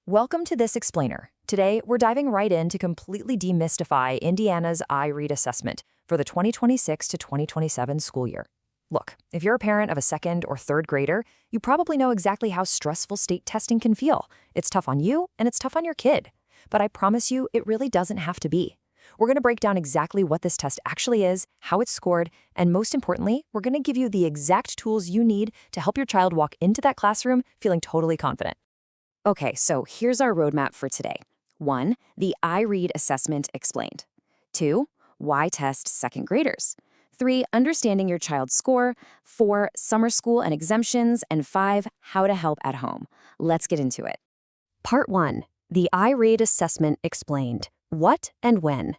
Welcome to this explainer. Today, we're diving right in to completely demystify Indiana's IREAD assessment for the 2026 to 2027 school year. Look, if you're a parent of a second or third grader, you probably know exactly how stressful state testing can feel. It's tough on you and it's tough on your kid. But I promise you, it really doesn't have to be. We're going to break down exactly what this test actually is, how it's scored, and most importantly, we're going to give you the exact tools you need to help your child walk into that classroom feeling totally confident. Okay, so here's our roadmap for today. 1. The IREAD assessment explained. 2. Why test second graders. 3. Understanding your child's score. 4. Summer school and exemptions. And 5. How to help at home. Let's get into it. Part 1. The IREAD assessment explained. What and when.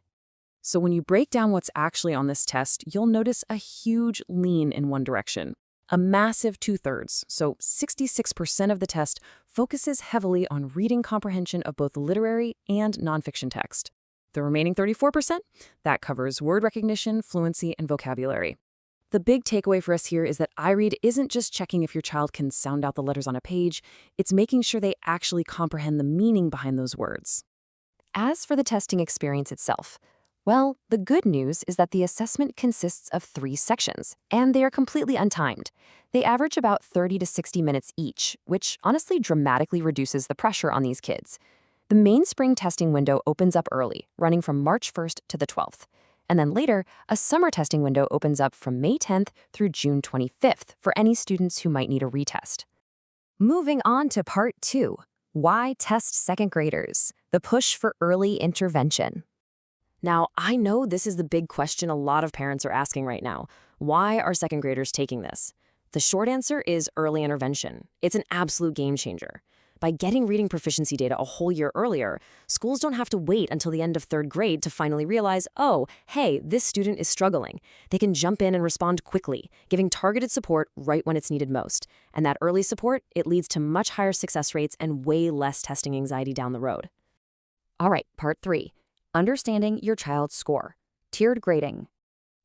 So when you break down what's actually on this test, you'll notice a huge lean in one direction. A massive 2/3, so 66% of the test focuses heavily on reading comprehension of both literary and nonfiction text. The remaining 34%, that covers word recognition, fluency, and vocabulary. The big takeaway for us here is that IREAD isn't just checking if your child can sound out the letters on a page, it's making sure they actually comprehend the meaning behind those words. As for the testing experience itself, well, the good news is that the assessment consists of 3 sections, and they are completely untimed. They average about 30 to 60 minutes each, which honestly dramatically reduces the pressure on these kids. The main spring testing window opens up early, running from March 1st to the 12th. And then later, a summer testing window opens up from May 10th through June 25th for any students who might need a retest. Moving on to Part 2, Why Test Second Graders? The Push for Early Intervention. Now, I know this is the big question a lot of parents are asking right now. Why are second graders taking this? The short answer is early intervention. It's an absolute game changer. By getting reading proficiency data a whole year earlier, schools don't have to wait until the end of 3rd grade to finally realize, oh, hey, this student is struggling. They can jump in and respond quickly, giving targeted support right when it's needed most. And that early support, it leads to much higher success rates and way less testing anxiety down the road. All right, Part 3. Understanding your child's score. Tiered grading.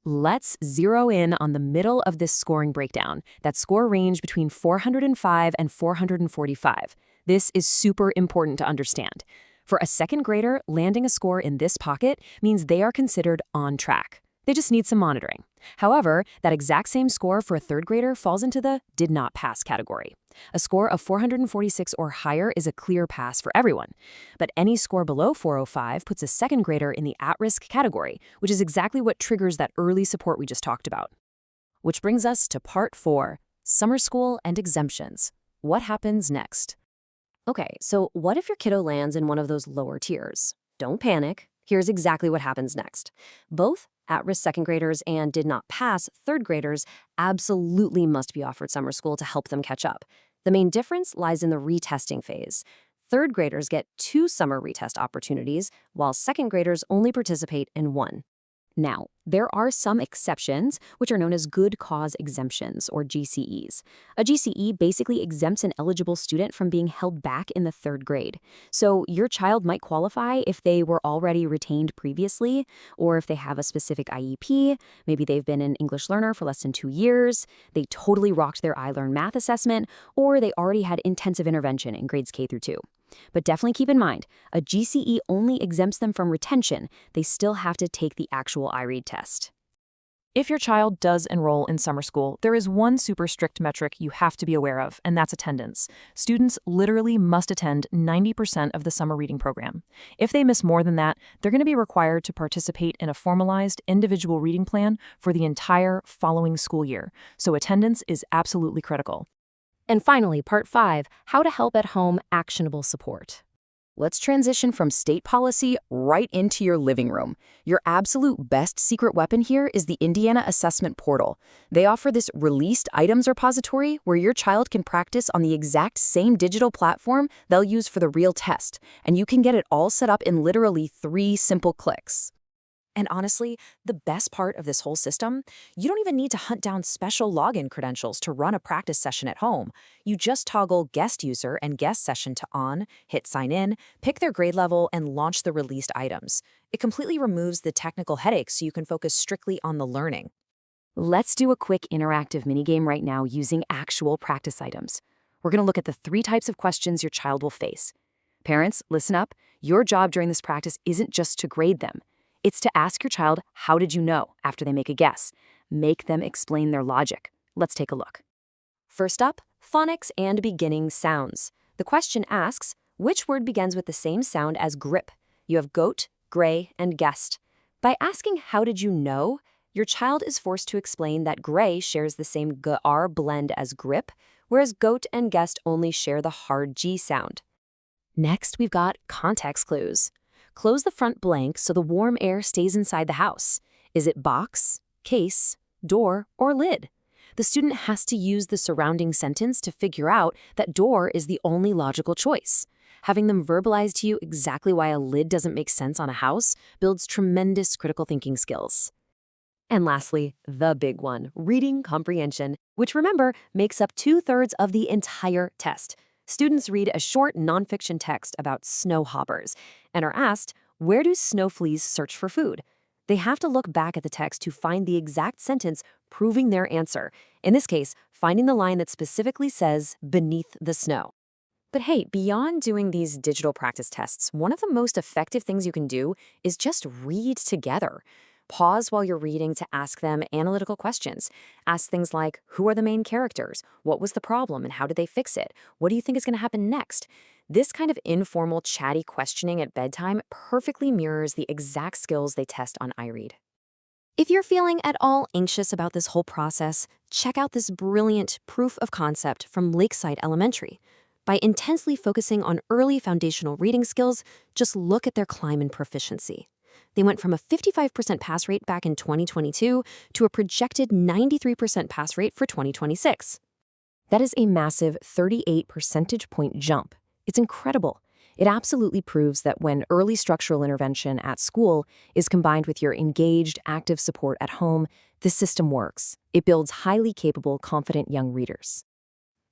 Let's zero in on the middle of this scoring breakdown, that score range between 405 and 445. This is super important to understand. For a second grader, landing a score in this pocket means they are considered on track. They just need some monitoring. However, that exact same score for a 3rd grader falls into the did not pass category. A score of 446 or higher is a clear pass for everyone. But any score below 405 puts a second grader in the at-risk category, which is exactly what triggers that early support we just talked about. Which brings us to Part 4, Summer School and Exemptions. What happens next? Okay, so what if your kiddo lands in one of those lower tiers? Don't panic. Here's exactly what happens next. Both at-risk second graders and did not pass 3rd graders absolutely must be offered summer school to help them catch up. The main difference lies in the retesting phase. 3rd graders get 2 summer retest opportunities, while second graders only participate in 1. Now, there are some exceptions, which are known as good cause exemptions, or GCEs. A GCE basically exempts an eligible student from being held back in the 3rd grade. So your child might qualify if they were already retained previously, or if they have a specific IEP, maybe they've been an English learner for less than 2 years, they totally rocked their iLearn math assessment, or they already had intensive intervention in grades K through 2. But definitely keep in mind, a GCE only exempts them from retention. They still have to take the actual IREAD test. If your child does enroll in summer school, there is one super strict metric you have to be aware of, and that's attendance. Students literally must attend 90% of the summer reading program. If they miss more than that, they're going to be required to participate in a formalized individual reading plan for the entire following school year. So attendance is absolutely critical. And finally, Part 5, How to Help at Home Actionable Support. Let's transition from state policy right into your living room. Your absolute best secret weapon here is the Indiana Assessment Portal. They offer this released items repository where your child can practice on the exact same digital platform they'll use for the real test, and you can get it all set up in literally 3 simple clicks. And honestly, the best part of this whole system, you don't even need to hunt down special login credentials to run a practice session at home. You just toggle guest user and guest session to on, hit sign in, pick their grade level, and launch the released items. It completely removes the technical headaches so you can focus strictly on the learning. Let's do a quick interactive minigame right now using actual practice items. We're going to look at the 3 types of questions your child will face. Parents, listen up. Your job during this practice isn't just to grade them. It's to ask your child, how did you know, after they make a guess. Make them explain their logic. Let's take a look. First up, phonics and beginning sounds. The question asks, which word begins with the same sound as grip? You have goat, gray, and guest. By asking how did you know, your child is forced to explain that gray shares the same gr blend as grip, whereas goat and guest only share the hard G sound. Next, we've got context clues. Close the front blank so the warm air stays inside the house. Is it box, case, door, or lid? The student has to use the surrounding sentence to figure out that door is the only logical choice. Having them verbalize to you exactly why a lid doesn't make sense on a house builds tremendous critical thinking skills. And lastly, the big one, reading comprehension, which remember, makes up 2/3 of the entire test. Students read a short nonfiction text about snow hoppers and are asked, where do snow fleas search for food? They have to look back at the text to find the exact sentence proving their answer. In this case, finding the line that specifically says, beneath the snow. But hey, beyond doing these digital practice tests, one of the most effective things you can do is just read together. Pause while you're reading to ask them analytical questions. Ask things like, who are the main characters? What was the problem and how did they fix it? What do you think is going to happen next? This kind of informal, chatty questioning at bedtime perfectly mirrors the exact skills they test on iRead. If you're feeling at all anxious about this whole process, check out this brilliant proof of concept from Lakeside Elementary. By intensely focusing on early foundational reading skills, just look at their climb in proficiency. They went from a 55% pass rate back in 2022 to a projected 93% pass rate for 2026. That is a massive 38 percentage point jump. It's incredible. It absolutely proves that when early structural intervention at school is combined with your engaged, active support at home, the system works. It builds highly capable, confident young readers.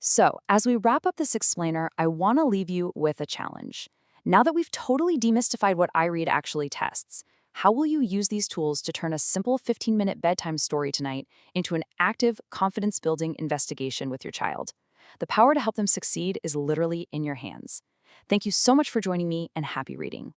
So, as we wrap up this explainer, I want to leave you with a challenge. Now that we've totally demystified what iRead actually tests, how will you use these tools to turn a simple 15-minute bedtime story tonight into an active, confidence-building investigation with your child? The power to help them succeed is literally in your hands. Thank you so much for joining me, and happy reading.